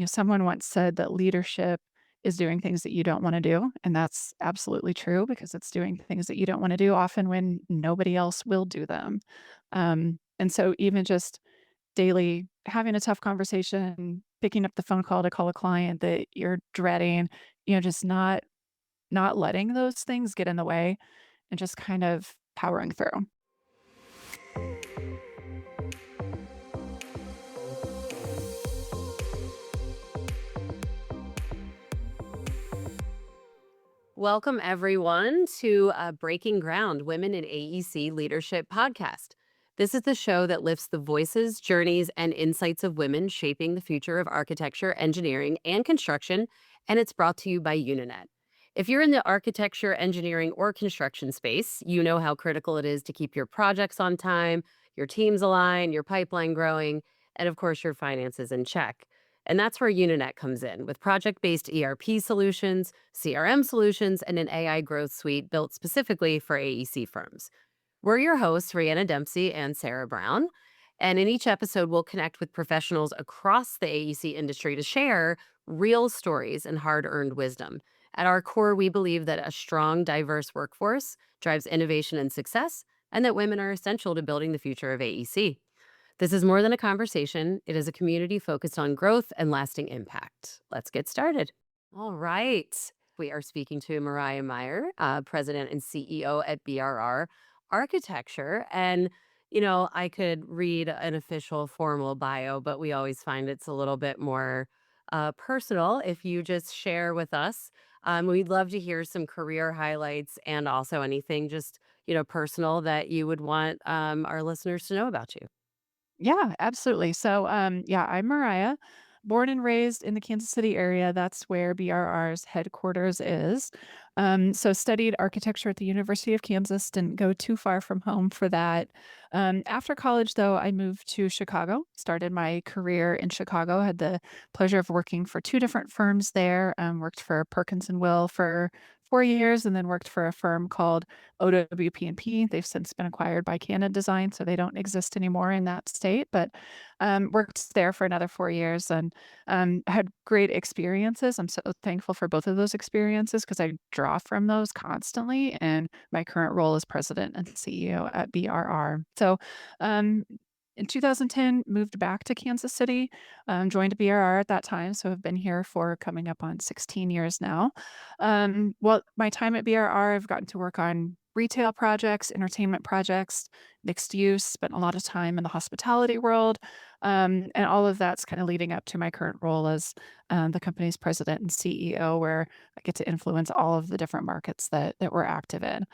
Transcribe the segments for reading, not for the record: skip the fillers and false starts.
someone once said that leadership is doing things that you don't want to do. And that's absolutely true because it's doing things that you don't want to do often when nobody else will do them. And so even just daily having a tough conversation, picking up the phone call to call a client that you're dreading, just not letting those things get in the way and just kind of powering through. Welcome, everyone, to Breaking Ground Women in AEC Leadership podcast. This is the show that lifts the voices, journeys, and insights of women shaping the future of architecture, engineering, and construction, and it's brought to you by Unanet. If you're in the architecture, engineering, or construction space, you know how critical it is to keep your projects on time, your teams aligned, your pipeline growing, and of course, your finances in check. And that's where Unanet comes in with project-based ERP solutions, CRM solutions, and an AI growth suite built specifically for AEC firms. We're your hosts, Rhianna Dempsey and Sarah Brown. And in each episode, we'll connect with professionals across the AEC industry to share real stories and hard earned wisdom. At our core, we believe that a strong, diverse workforce drives innovation and success, and that women are essential to building the future of AEC. This is more than a conversation. It is a community focused on growth and lasting impact. Let's get started. All right. We are speaking to Mariah Meyer, President and CEO at BRR Architecture. And, I could read an official formal bio, but we always find it's a little bit more personal if you just share with us. We'd love to hear some career highlights and also anything just, personal that you would want our listeners to know about you. Yeah, absolutely. So, yeah, I'm Mariah, born and raised in the Kansas City area. That's where BRR's headquarters is. So, studied architecture at the University of Kansas. Didn't go too far from home for that. After college, though, I moved to Chicago. Started my career in Chicago. Had the pleasure of working for two different firms there. Worked for Perkins and Will for 4 years, and then worked for a firm called OWP&P. They've since been acquired by Canada Design, so they don't exist anymore in that state, but, worked there for another 4 years and, had great experiences. I'm so thankful for both of those experiences because I draw from those constantly, and my current role is president and CEO at BRR. So, um, in 2010, moved back to Kansas City, joined BRR at that time, so I've been here for coming up on 16 years now. Well, my time at BRR, I've gotten to work on retail projects, entertainment projects, mixed use, spent a lot of time in the hospitality world. And all of that's kind of leading up to my current role as the company's president and CEO, where I get to influence all of the different markets that we're active in.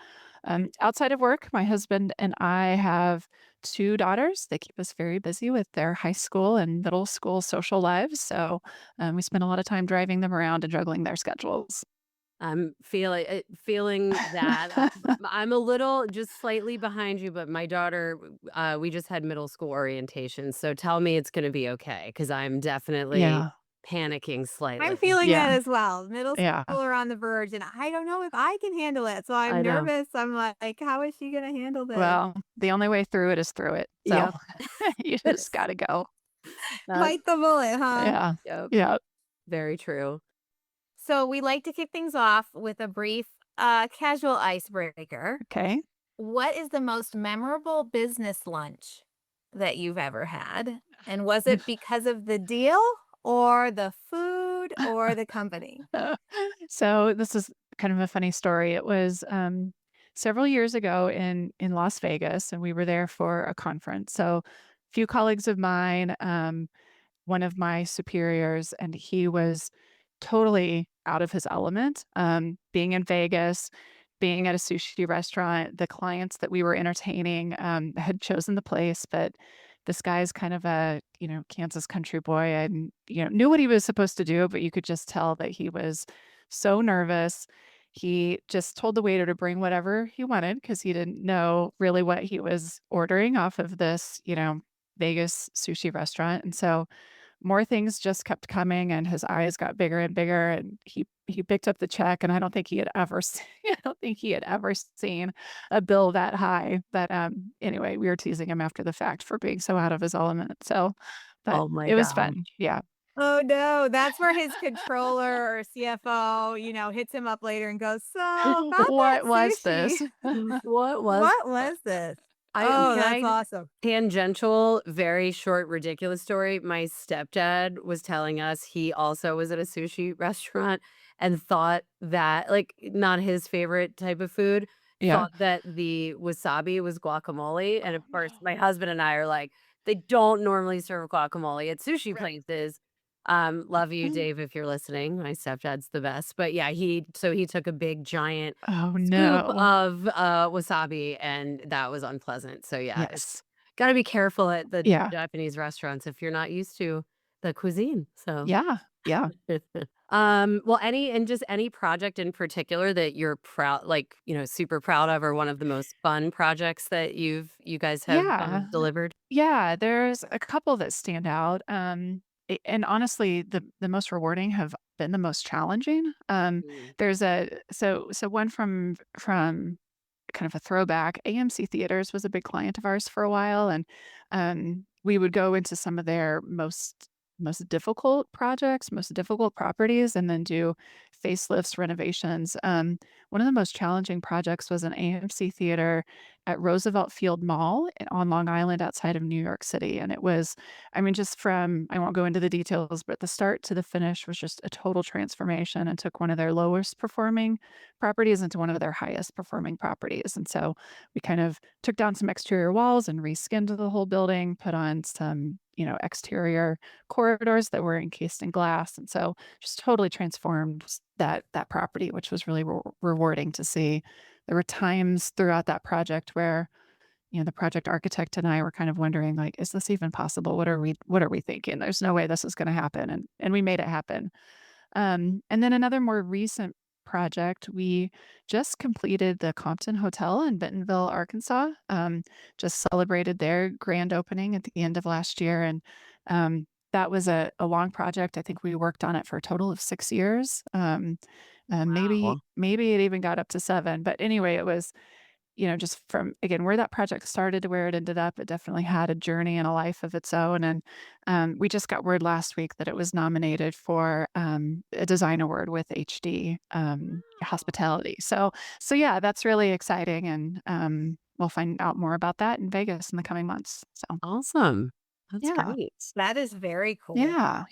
Outside of work, my husband and I have two daughters. They keep us very busy with their high school and middle school social lives. So we spend a lot of time driving them around and juggling their schedules. I'm feeling that. I'm a little just slightly behind you, but my daughter, we just had middle school orientation, so tell me it's gonna be okay, because 'cause I'm definitely Yeah. panicking I'm slightly. feeling that Yeah. as well. Middle Yeah. school are on the verge, and I don't know if I can handle it, so I'm I know. nervous. I'm like, "How is she gonna handle this?" Well, the only way through it is through it. So Yep. you just gotta go. That's Bite the bullet, huh? Yeah. yep, Yeah. very true. So we like to kick things off with a brief, casual icebreaker. Okay. What is the most memorable business lunch that you've ever had? And was it because of the deal or the food or the company? So this is kind of a funny story. It was several years ago in Las Vegas, and we were there for a conference. So a few colleagues of mine, one of my superiors, and he was totally out of his element. Being in Vegas, being at a sushi restaurant, the clients that we were entertaining had chosen the place, but this guy's kind of a Kansas country boy, and knew what he was supposed to do, but you could just tell that he was so nervous. He just told the waiter to bring whatever he wanted because he didn't know really what he was ordering off of this, Vegas sushi restaurant. And so more things just kept coming and his eyes got bigger and bigger, and he picked up the check, and I don't think he had ever I don't think he had ever seen a bill that high. But, anyway, we were teasing him after the fact for being so out of his element. So but Oh my it was gosh. fun. Yeah. Oh, no, that's where his controller or CFO, hits him up later and goes, "So, about that What was sushi, this? What was what was this?" I Oh, can that's I awesome. tangential, very short, ridiculous story. My stepdad was telling us he also was at a sushi restaurant and thought that, like, not his favorite type of food, Yeah. thought that the wasabi was guacamole. And Oh, of course, no. my husband and I are like, they don't normally serve guacamole at sushi Right. places. Love you, Mm. Dave, if you're listening. My stepdad's the best. But yeah, he took a big giant Oh, scoop no. of, wasabi, and that was unpleasant. So, yeah, it's Yes. gotta be careful at the Yeah. Japanese restaurants if you're not used to the cuisine, so Yeah. Yeah. well, any project in particular that you're proud like, super proud of, or one of the most fun projects that you guys have, Yeah. delivered? Yeah, there's a couple that stand out, and honestly, the most rewarding have been the most challenging. Mm. There's one from kind of a throwback. AMC Theaters was a big client of ours for a while, and we would go into some of their most difficult projects, most difficult properties, and then do facelifts, renovations. One of the most challenging projects was an AMC theater at Roosevelt Field Mall on Long Island outside of New York City, and it was, I mean, just from, I won't go into the details, but the start to the finish was just a total transformation and took one of their lowest performing properties into one of their highest performing properties. And so we kind of took down some exterior walls and reskinned the whole building, put on some, exterior corridors that were encased in glass. And so just totally transformed that property, which was really rewarding to see. There were times throughout that project where, the project architect and I were kind of wondering, like, is this even possible? What are we thinking? There's no way this is going to happen. And we made it happen. And then another more recent project, we just completed the Compton Hotel in Bentonville, Arkansas. Just celebrated their grand opening at the end of last year, and that was a long project. I think we worked on it for a total of 6 years. Maybe Wow. maybe it even got up to 7, but anyway, it was, just from, again, where that project started to where it ended up, it definitely had a journey and a life of its own. And we just got word last week that it was nominated for a design award with HD Wow. Hospitality. So yeah, that's really exciting, and we'll find out more about that in Vegas in the coming months. So Awesome. That's yeah, great. That is very cool.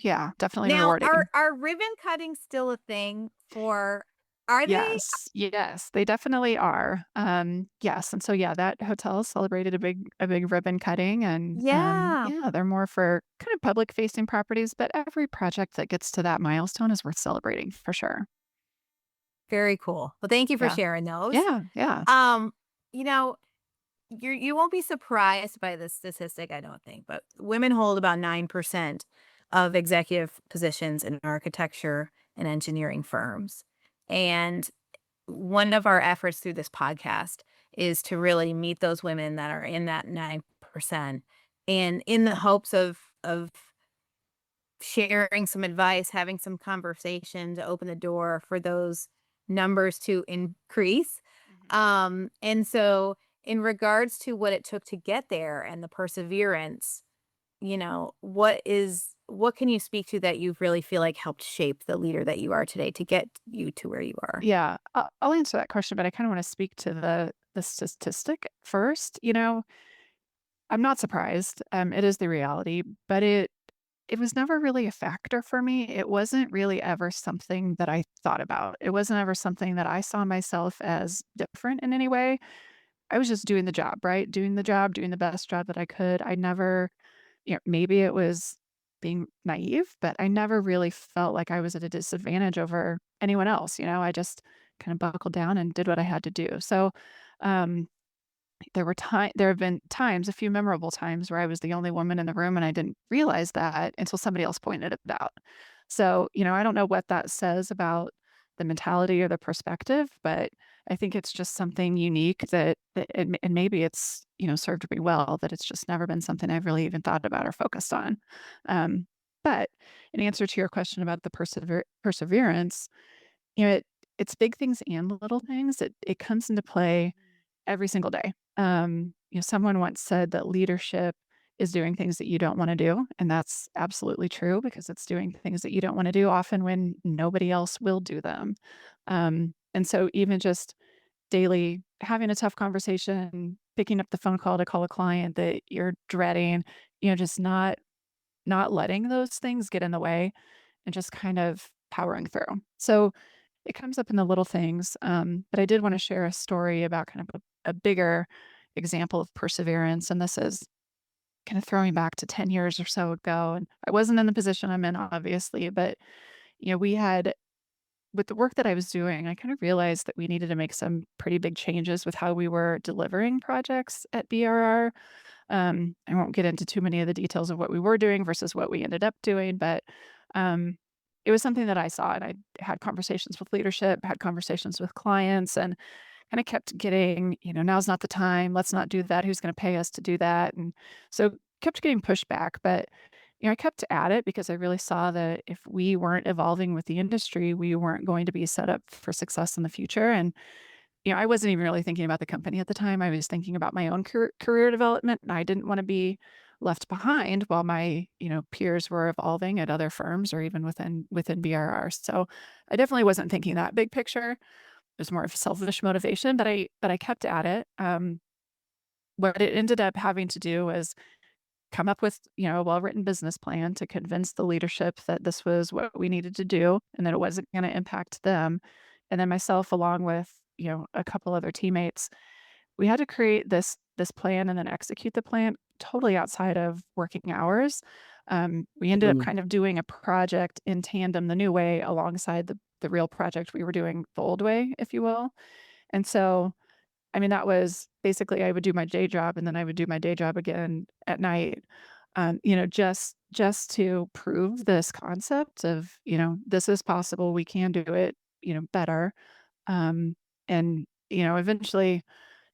yeah, definitely Now, are rewarding. are ribbon cutting still a thing for are they? Yes, yes, they definitely are. Yes, and so, yeah, that hotel celebrated a big ribbon cutting, and, Yeah, yeah, they're more for kind of public-facing properties, but every project that gets to that milestone is worth celebrating for sure. very cool. Well, thank you for Yeah. sharing those. Yeah, yeah. Um, you know, you won't be surprised by this statistic, I don't think, but women hold about 9% of executive positions in architecture and engineering firms. And one of our efforts through this podcast is to really meet those women that are in that 9%, and in the hopes of sharing some advice, having some conversation to open the door for those numbers to increase. Mhm. And so in regards to what it took to get there and the perseverance, what can you speak to that you really feel like helped shape the leader that you are today to get you to where you are? Yeah, I'll answer that question, but I kinda wanna speak to the statistic first. I'm not surprised, it is the reality, but it was never really a factor for me. It wasn't really ever something that I thought about. It wasn't ever something that I saw myself as different in any way. I was just doing the job, right? Doing the job, doing the best job that I could. I never, maybe it was being naive, but I never really felt like I was at a disadvantage over anyone else. I just kind of buckled down and did what I had to do. So, um, there have been times, a few memorable times where I was the only woman in the room and I didn't realize that until somebody else pointed it out. So, I don't know what that says about the mentality or the perspective, but I think it's just something unique and maybe it's, served me well, that it's just never been something I've really even thought about or focused on. Um, but in answer to your question about the perseverance, it's big things and little things. It comes into play every single day. Someone once said that leadership is doing things that you don't wanna do, and that's absolutely true because it's doing things that you don't wanna do often when nobody else will do them. And so even just daily having a tough conversation, picking up the phone call to call a client that you're dreading, just not letting those things get in the way and just kind of powering through. So it comes up in the little things, but I did wanna share a story about kind of a bigger example of perseverance, and this is kind of throwing back to 10 years or so ago, and I wasn't in the position I'm in, obviously, but, we had with the work that I was doing, I kind of realized that we needed to make some pretty big changes with how we were delivering projects at BRR. I won't get into too many of the details of what we were doing versus what we ended up doing, but um, it was something that I saw, and I had conversations with leadership, had conversations with clients, and kind of kept getting, now's not the time. Let's not do that. Who's going to pay us to do that? And so kept getting pushback, but I kept at it because I really saw that if we weren't evolving with the industry, we weren't going to be set up for success in the future. And I wasn't even really thinking about the company at the time. I was thinking about my own career development, and I didn't want to be left behind while my peers were evolving at other firms or even within BRR. So I definitely wasn't thinking that big picture. It was more of selfish motivation, but I kept at it. What it ended up having to do was come up with, a well-written business plan to convince the leadership that this was what we needed to do and that it wasn't gonna impact them. And then myself, along with, a couple other teammates, we had to create this plan and then execute the plan totally outside of working hours. We ended up Mm. kind of doing a project in tandem the new way alongside the real project we were doing the old way, if you will. And so I mean, that was basically I would do my day job and then I would do my day job again at night, just to prove this concept of, this is possible, we can do it, better. Um, and, eventually,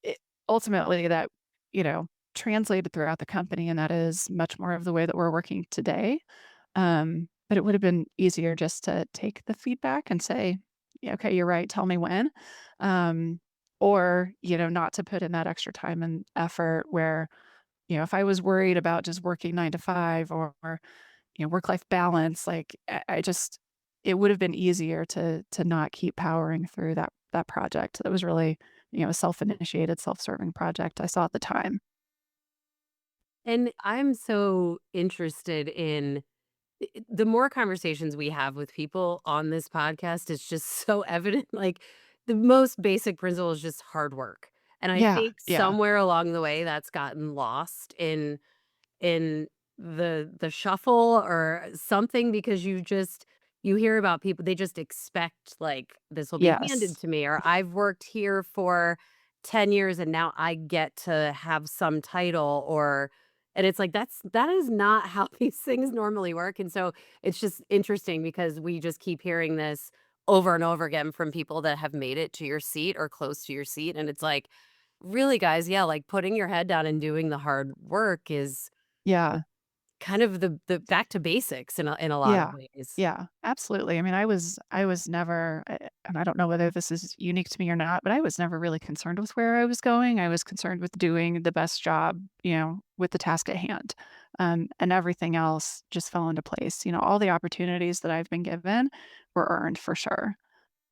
it ultimately that, you know, translated throughout the company, and that is much more of the way that we're working today. But it would have been easier just to take the feedback and say, "Yeah, okay, you're right, tell me when." Um, or, not to put in that extra time and effort where, if I was worried about just working 9 to 5 or work-life balance, like, I just it would have been easier to not keep powering through that project. That was really, a self-initiated, self-serving project I saw at the time. And I'm so interested in the more conversations we have with people on this podcast, it's just so evident. Like the most basic principle is just hard work. And I Yeah, think yeah. somewhere along the way that's gotten lost in the shuffle or something because you hear about people, they just expect, like, this will be handed Yes. to me, or I've worked here for 10 years and now I get to have some title, or and it's like, that is not how these things normally work, and so it's just interesting because we just keep hearing this over and over again from people that have made it to your seat or close to your seat, and it's like, really, guys, yeah, like, putting your head down and doing the hard work is Yeah. kind of the back to basics in a lot of Yeah. ways. Yeah, absolutely. I mean, I was never and I don't know whether this is unique to me or not, but I was never really concerned with where I was going. I was concerned with doing the best job, with the task at hand. And everything else just fell into place. All the opportunities that I've been given were earned for sure.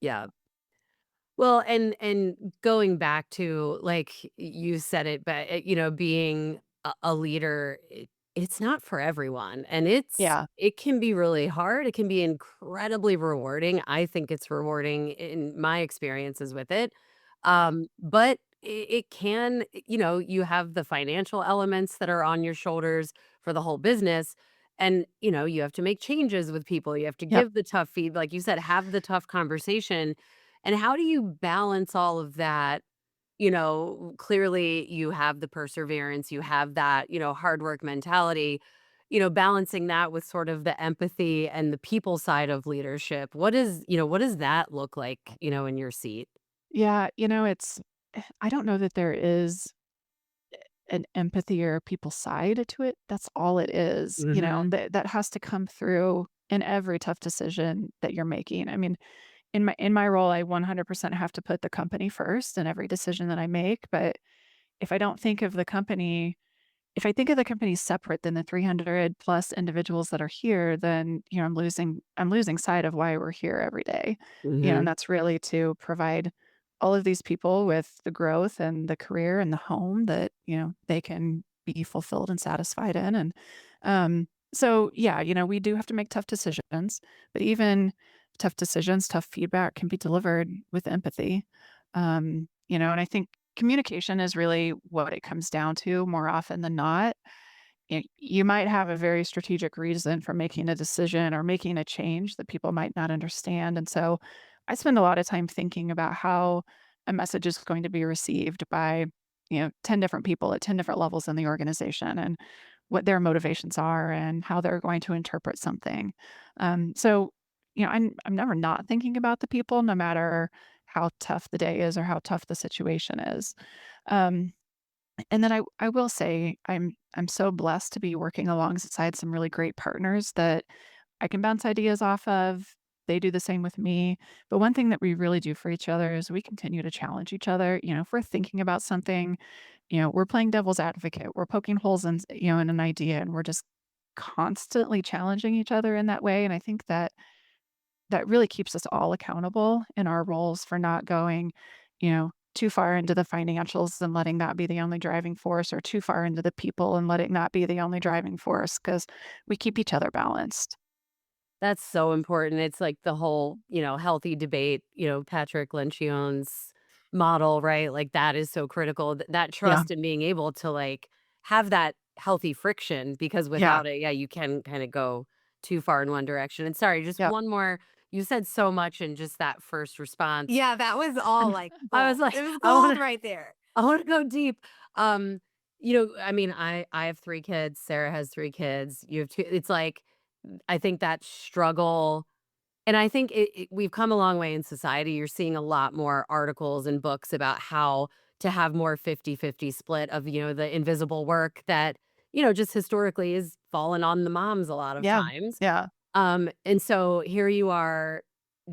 Yeah. Well, and going back to, like, you said it, but, being a leader, it's not for everyone, and Yeah. it can be really hard, it can be incredibly rewarding, I think it's rewarding in my experiences with it, but it can you have the financial elements that are on your shoulders for the whole business, and, you have to make changes with people, you have to Yep. give the tough feed like you said, have the tough conversation, and how do you balance all of that? Clearly you have the perseverance, you have that, hard work mentality, balancing that with sort of the empathy and the people side of leadership. What does that look like, in your seat? Yeah, it's I don't know that there is an empathy or people side to it. That's all it is, Mhm. that has to come through in every tough decision that you're making. I mean, in my role, I 100% have to put the company first in every decision that I make, but if I don't think of the company if I think of the company separate than the 300 plus individuals that are here, then, I'm losing sight of why we're here every day. And Hmm. that's really to provide all of these people with the growth and the career and the home that, they can be fulfilled and satisfied in. And so yeah, we do have to make tough decisions, but even tough decisions, tough feedback can be delivered with empathy. And I think communication is really what it comes down to more often than not. You might have a very strategic reason for making a decision or making a change that people might not understand. And so I spend a lot of time thinking about how a message is going to be received by, 10 different people at 10 different levels in the organization and what their motivations are and how they're going to interpret something. So I'm never not thinking about the people, no matter how tough the day is or how tough the situation is. Um, and then I will say I'm so blessed to be working alongside some really great partners that I can bounce ideas off of. They do the same with me. But one thing that we really do for each other is we continue to challenge each other. If we're thinking about something, we're playing devil's advocate. We're poking holes in an idea, and we're just constantly challenging each other in that way. And I think that really keeps us all accountable in our roles for not going, too far into the financials and letting that be the only driving force, or too far into the people and letting that be the only driving force, because we keep each other balanced. That's so important. It's like the whole, healthy debate, Patrick Lencioni's model, right? Like that is so critical. That Yeah. trust and being able to like have that healthy friction because Yeah. without it, yeah, you can kind of go too far in one direction. And sorry, just Yep. one more. You said so much in just that first response. Yeah, that was all And like I was gold. like, It was I want gold to right there. I want to go deep. Um, I mean, I have 3 kids. Sarah has 3 kids. You have 2. It's like I think that struggle and I think we've come a long way in society. You're seeing a lot more articles and books about how to have more 50-50 split of, the invisible work that, just historically is fallen on the moms a lot of Yeah. times. Yeah. And so here you are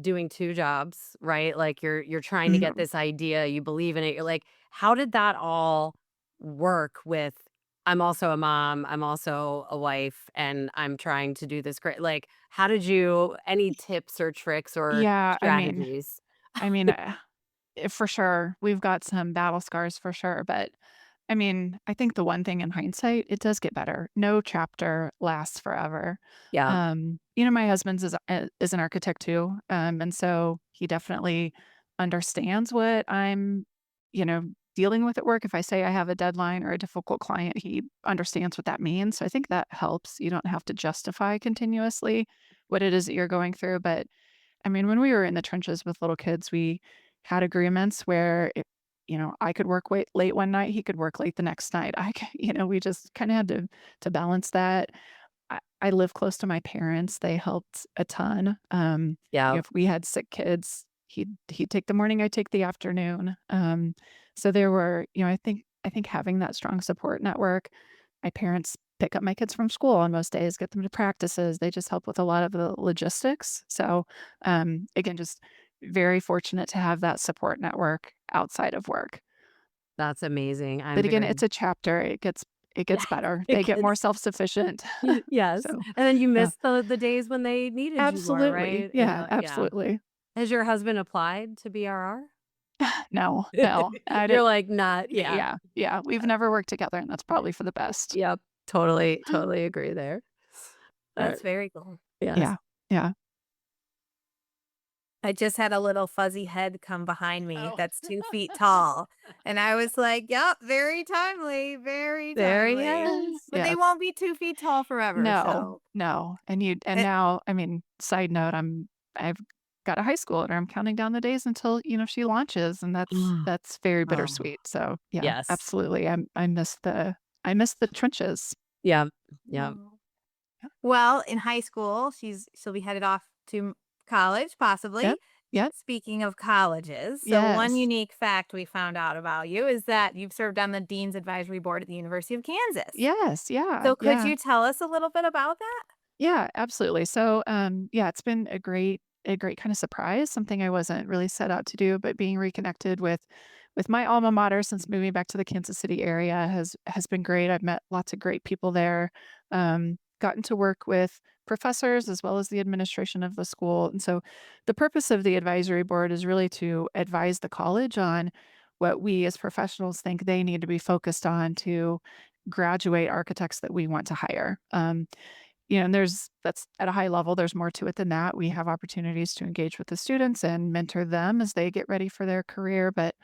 doing 2 jobs, right? Like you're trying to get Mhm. this idea, you believe in it. You're like, how did that all work with I'm also a mom, I'm also a wife, and I'm trying to do this great like, how did you any tips or tricks or Yeah, strategies? for sure, we've got some battle scars for sure, but I think the one thing in hindsight, it does get better. No chapter lasts forever. Yeah. My husband's is an architect too, and so he definitely understands what I'm, you know, dealing with at work. If I say I have a deadline or a difficult client, he understands what that means. So I think that helps. You don't have to justify continuously what it is that you're going through. But when we were in the trenches with little kids, we had agreements where I could work late one night, he could work late the next night. We just kind of had to balance that. I live close to my parents. They helped a ton. Yeah. If we had sick kids, he'd take the morning, I'd take the afternoon. So there were, I think having that strong support network. My parents pick up my kids from school on most days, get them to practices. They just help with a lot of the logistics. So again, just very fortunate to have that support network outside of work. That's amazing. But I'm again, very it's a chapter. It gets better. it They get more gets self-sufficient. yes. So, And then you yeah. miss the days when they needed you more, Absolutely. right? Yeah, Yeah. absolutely. Has your husband applied to BRR? No, no. I You're did like, "Not yeah." Yeah, yeah. We've never worked together, and that's probably for the best. Yep. Totally, totally agree there. That's very cool. Yes. Yeah, yeah. I just had a little fuzzy head come behind me Oh. that's 2 feet tall, and I was like, "Yep, very timely, very There he timely." is. But they Yeah. won't be 2 feet tall forever, No, so no. And eh now, side note, I've got a high schooler. I'm counting down the days until, she launches, and that's very oh. bittersweet. So, yeah, Yes. absolutely. I miss the trenches. Yep. Yep. Oh. Well, in high school, she'll be headed off to college, possibly. Yep, yep, Speaking of colleges, so one yes. unique fact we found out about you is that you've served on the Dean's Advisory Board at the University of Kansas. Yes, yeah, So could yeah. you tell us a little bit about that? Yeah, absolutely. So, yeah, it's been a great kind of surprise, something I wasn't really set out to do, but being reconnected with with my alma mater since moving back to the Kansas City area has been great. I've met lots of great people there. Gotten to work with professors as well as the administration of the school. And so the purpose of the advisory board is really to advise the college on what we as professionals think they need to be focused on to graduate architects that we want to hire. And that's at a high level, there's more to it than that. We have opportunities to engage with the students and mentor them as they get ready for their career, but,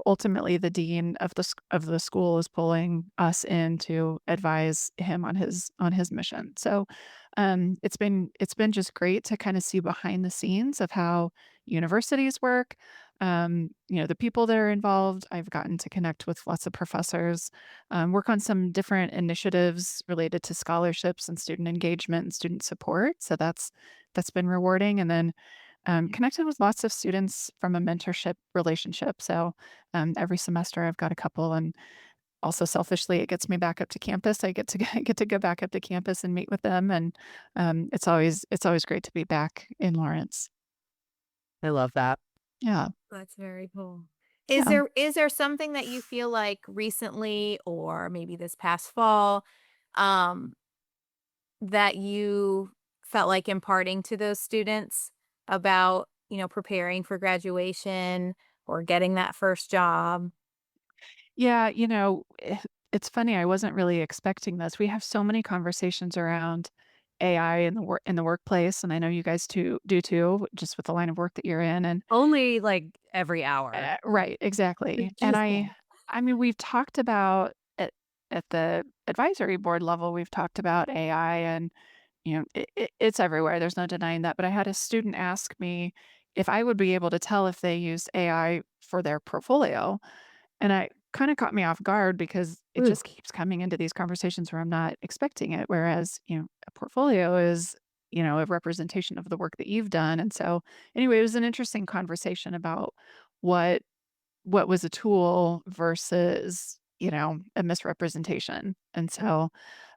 ultimately, the dean of of the school is pulling us in to advise him on his mission. So, it's been just great to kinda see behind the scenes of how universities work, the people that are involved. I've gotten to connect with lots of professors, work on some different initiatives related to scholarships and student engagement and student support. So that's been rewarding. And then connected with lots of students from a mentorship relationship. So every semester I've got a couple, and also selfishly it gets me back up to campus. I get to get to go back up to campus and meet with them, and it's always great to be back in Lawrence. I love that. Yeah, That's very cool. yeah. Is there something that you feel like recently or maybe this past fall, um, that you felt like imparting to those students about, preparing for graduation or getting that first job? Yeah, it's funny, I wasn't really expecting this. We have so many conversations around AI in the workplace, and I know you guys too do too, just with the line of work that you're in. And Only like every hour. right, exactly. And Just that. I mean, we've talked about at the advisory board level, we've talked about AI, and it's everywhere. There's no denying that. But I had a student ask me if I would be able to tell if they used AI for their portfolio, and it kinda caught me off guard because it Ooh, just keeps coming into these conversations where I'm not expecting it, whereas, a portfolio is, a representation of the work that you've done. And so, anyway, it was an interesting conversation about what was a tool versus, a misrepresentation. And so,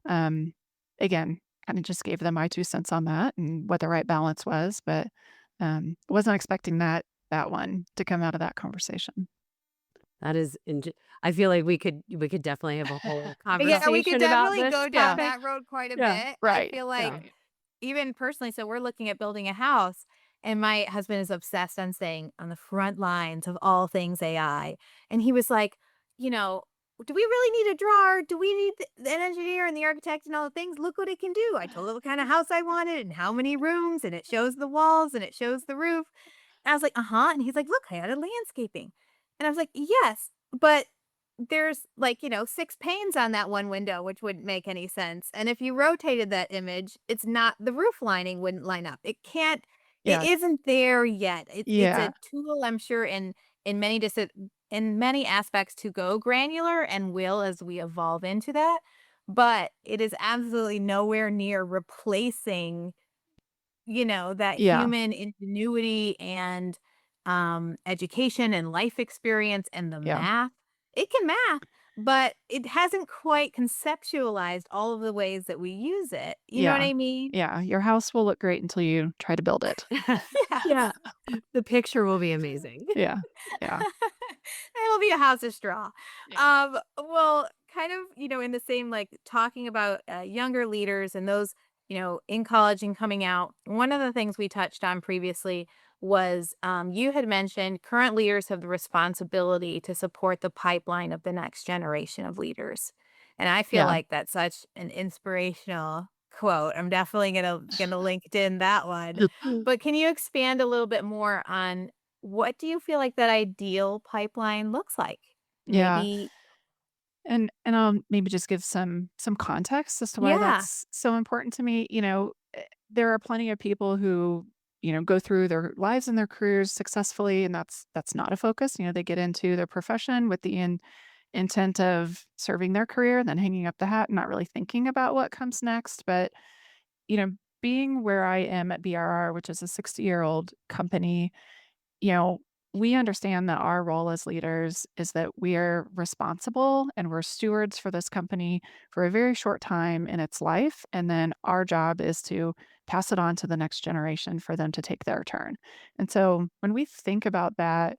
um, again, kinda just gave them my 2 cents on that and what the right balance was, but, wasn't expecting that one to come out of that conversation. that is I feel like we could definitely have a whole Yeah, we could conversation about definitely this go down Yeah, that topic. road quite a yeah, bit. I right, feel like right. even personally, so we're looking at building a house, and my husband is obsessed on staying on the front lines of all things AI. And he was like, you know, do we really need a drawer? Do we need an engineer and the architect and all the things? Look what it can do. I told it what kind of house I wanted and how many rooms, and it shows the walls and it shows the roof. And I was like, uh-huh. And he's like, look, I added landscaping. And I was like, yes, but there's like, 6 panes on that one window, which wouldn't make any sense. And if you rotated that image, it's not the roof lining wouldn't line up. It Yeah, isn't there yet. It's yeah, a tool, I'm sure, in many in many aspects to go granular and will as we evolve into that. But it is absolutely nowhere near replacing that yeah, human ingenuity and, education and life experience and the yeah, math. It can math, but it hasn't quite conceptualized all of the ways that we use it. You know what yeah, I mean? yeah. Your house will look great until you try to build it. Yes. Yeah, the picture will be amazing. Yeah, yeah, It'll be a house of straw. yeah, Well, kind of, in the same like talking about younger leaders and those, in college and coming out. One of the things we touched on previously was you had mentioned current leaders have the responsibility to support the pipeline of the next generation of leaders. And I feel yeah, like that's such an inspirational quote. I'm definitely gonna LinkedIn that one. But can you expand a little bit more on what do you feel like that ideal pipeline looks like? yeah. Maybe And I'll maybe just give some context as to why yeah. that's so important to me. There are plenty of people who, go through their lives and their careers successfully, and that's not a focus. They get into their profession with the intent of serving their career, then hanging up the hat and not really thinking about what comes next. But, you know, being where I am at BRR, which is a 60-year-old company, you know, we understand that our role as leaders is that we are responsible and we're stewards for this company for a very short time in its life. And then our job is to pass it on to the next generation for them to take their turn. And so when we think about that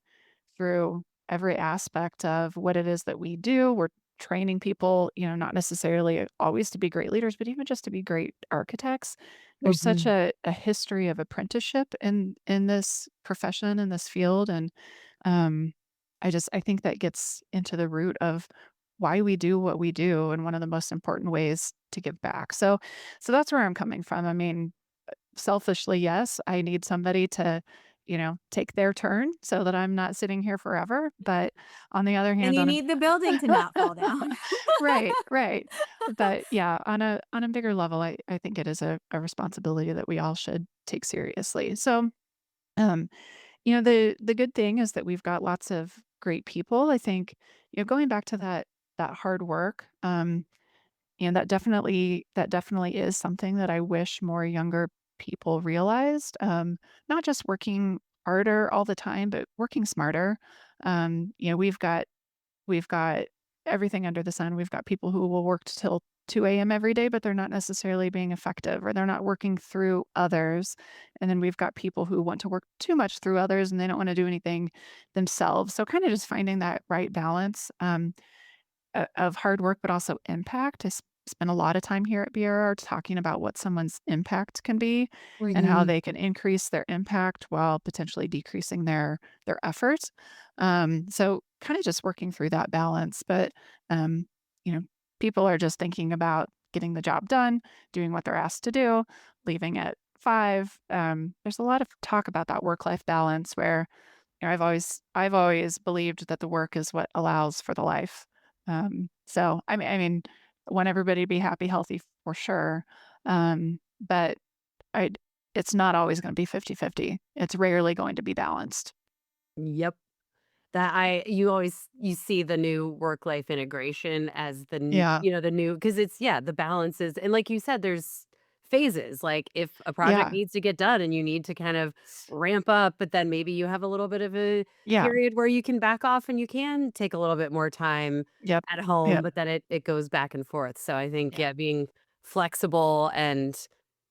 through every aspect of what it is that we do. We're training people, not necessarily always to be great leaders, but even just to be great architects. There's such Mhm. a history of apprenticeship in this profession, in this field, and um, I think that gets into the root of why we do what we do, and one of the most important ways to give back. So that's where I'm coming from. I mean, selfishly, yes, I need somebody to, take their turn so that I'm not sitting here forever. But on the other And hand, you on need the building to a not fall down. right, right. But yeah, on a bigger level, I think it is a responsibility that we all should take seriously. So um, the good thing is that we've got lots of great people. I think, going back to that hard work, that definitely is something that I wish more younger people realized. Not just working harder all the time, but working smarter. We've got everything under the sun. We've got people who will work till 2 a.m. every day, but they're not necessarily being effective, or they're not working through others. And then we've got people who want to work too much through others and they don't want to do anything themselves. So kind of just finding that right balance. Of hard work, but also impact. Spend a lot of time here at BRR talking about what someone's impact can be and how Mhm. they can increase their impact while potentially decreasing their effort. So kind of just working through that balance. But um, you know, people are just thinking about getting the job done, doing what they're asked to do, leaving at 5. There's a lot of talk about that work-life balance where I've always believed that the work is what allows for the life. So I mean, I want everybody to be happy, healthy for sure. But I it's not always going to be 50-50. It's rarely going to be balanced. Yep. That I you always you see the new work-life integration as Yeah. the new because it's the balance is and like you said, there's phases, like, if a project Yeah. needs to get done and you need to kind of ramp up, but then maybe you have a little bit of a Yeah. period where you can back off and you can take a little bit more time Yep. at home, Yep. but then it goes back and forth, so I think, Yeah. being flexible and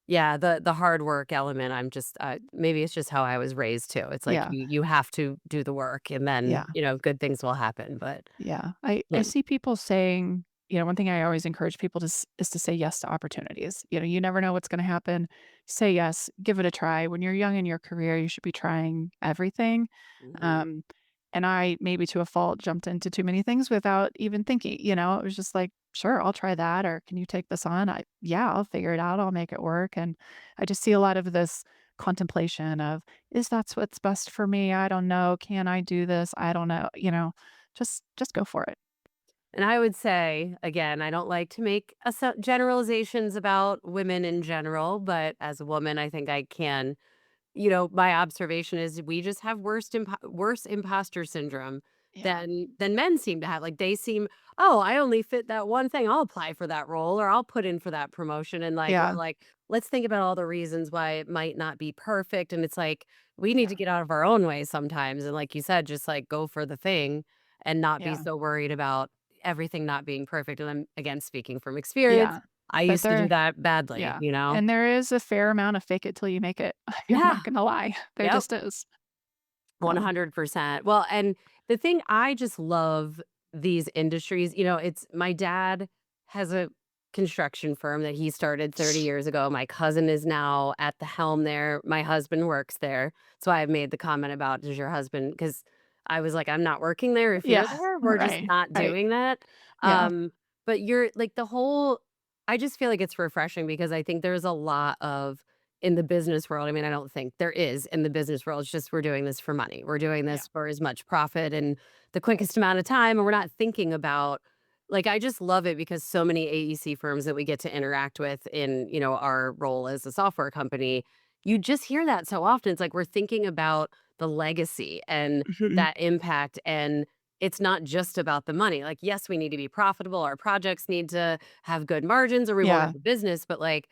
the hard work element, I'm just, maybe it's just how I was raised too. It's like Yeah. you have to do the work and then, Yeah. good things will happen, but Yeah. I yeah. see people saying, one thing I always encourage people is to say yes to opportunities. You never know what's going to happen. Say yes, give it a try. When you're young in your career, you should be trying everything. Mhm. Um, and I, maybe to a fault, jumped into too many things without even thinking. It was just like, sure, I'll try that. Or can you take this on? Yeah, I'll figure it out. I'll make it work. And I just see a lot of this contemplation of, is that's what's best for me? I don't know. Can I do this? I don't know. Just go for it. And I would say, again, I don't like to make generalizations about women in general, but as a woman, I think I can. My observation is we just have worse imposter syndrome Yeah. than men seem to have. Like they seem, oh, I only fit that one thing. I'll apply for that role or I'll put in for that promotion. And like we're Yeah. like, let's think about all the reasons why it might not be perfect. And it's like we need to Yeah. get out of our own way sometimes. And like you said, just like go for the thing and not be Yeah. so worried about everything not being perfect. And I'm again speaking from experience. Yeah. I But used to do there that badly, yeah. And there is a fair amount of fake it till you make it. I'm Yeah. not gonna lie. There Yep. just is. So 100%. Well, and the thing I just love these industries, it's my dad has a construction firm that he started 30 years ago. My cousin is now at the helm there. My husband works there. So I made the comment about, does your husband, because I was like, I'm not working there if you're yeah. there. We're just Right. not Right. doing that. Yeah. But you're like I just feel like it's refreshing because I think there's a lot of in the business world, I mean, I don't think there is in the business world. It's just we're doing this for money. We're doing Yeah. this for as much profit and the quickest amount of time. And we're not thinking about, like, I just love it because so many AEC firms that we get to interact with in, our role as a software company, you just hear that so often. It's like we're thinking about the legacy and Mhm. that impact. And it's not just about the money. Like, yes, we need to be profitable. Our projects need to have good margins or we won't Yeah. have a business. But like,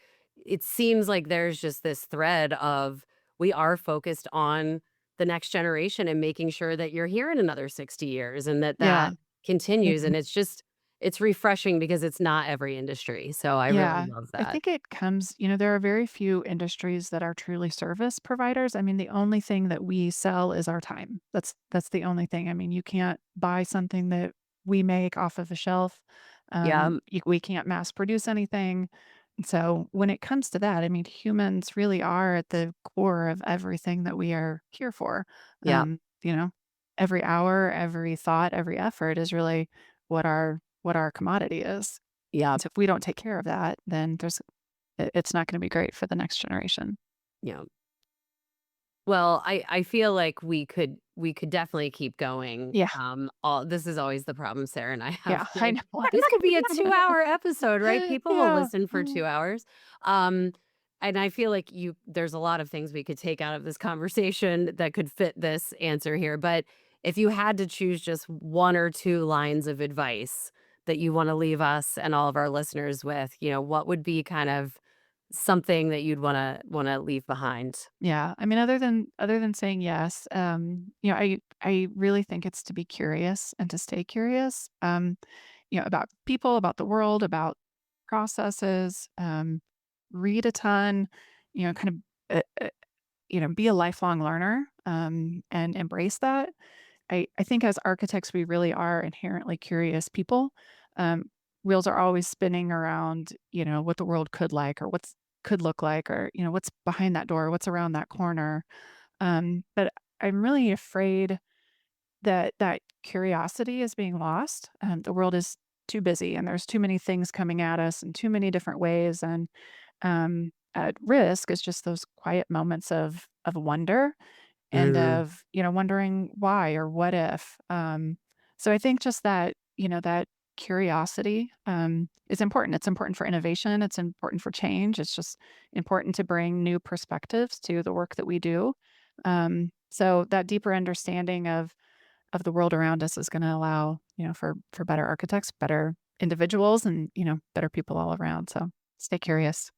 it seems like there's just this thread of we are focused on the next generation and making sure that you're here in another 60 years and that Yeah. continues. Mhm. And it's just, it's refreshing because it's not every industry. So I really Yeah, love I that. think it comes there are very few industries that are truly service providers. I mean, the only thing that we sell is our time. That's the only thing. I mean, you can't buy something that we make off of a shelf. Yeah. We can't mass produce anything. So when it comes to that, I mean, humans really are at the core of everything that we are here for. Yeah. You know, every hour, every thought, every effort is really what our commodity is. Yeah. So if we don't take care of that, then it's not gonna be great for the next generation. Yeah. Well, I feel like we could definitely keep going. Yeah, All this is always the problem Sarah and I yeah, have. I Like, know. this could be a 2-hour episode, right? People will Yeah. listen for 2 hours. Um, and I feel like there's a lot of things we could take out of this conversation that could fit this answer here. But if you had to choose just 1 or 2 lines of advice that you want to leave us and all of our listeners with, what would be kind of something that you'd wanna leave behind? Yeah, I mean, other than saying yes, I really think it's to be curious and to stay curious, about people, about the world, about processes, read a ton, kind of, be a lifelong learner, and embrace that. I think as architects, we really are inherently curious people. Um, Wheels are always spinning around, what the world could look like, or what's behind that door, what's around that corner. But I'm really afraid that that curiosity is being lost. The world is too busy, and there's too many things coming at us in too many different ways, and at risk is just those quiet moments of wonder and Mhm. of, wondering why or what if. So I think just that curiosity is important. It's important for innovation. It's important for change. It's just important to bring new perspectives to the work that we do. So that deeper understanding of the world around us is going to allow, for better architects, better individuals, and better people all around. So stay curious.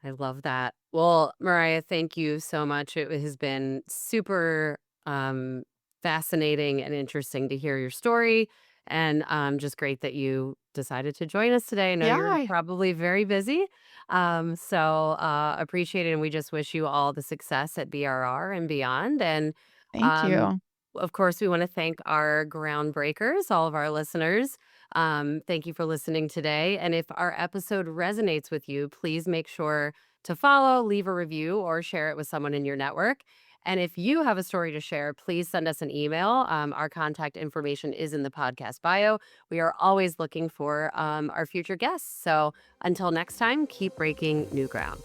I love that. Well, Mariah, thank you so much. It has been super um, fascinating and interesting to hear your story, and just great that you decided to join us today. I know you're Yeah, probably very busy, so appreciate it, and we just wish you all the success at BRR and beyond. And thank um, you. of course, we want to thank our groundbreakers, all of our listeners. Thank you for listening today. And if our episode resonates with you, please make sure to follow, leave a review, or share it with someone in your network. And if you have a story to share, please send us an email. Our contact information is in the podcast bio. We are always looking for our future guests. So until next time, keep breaking new ground.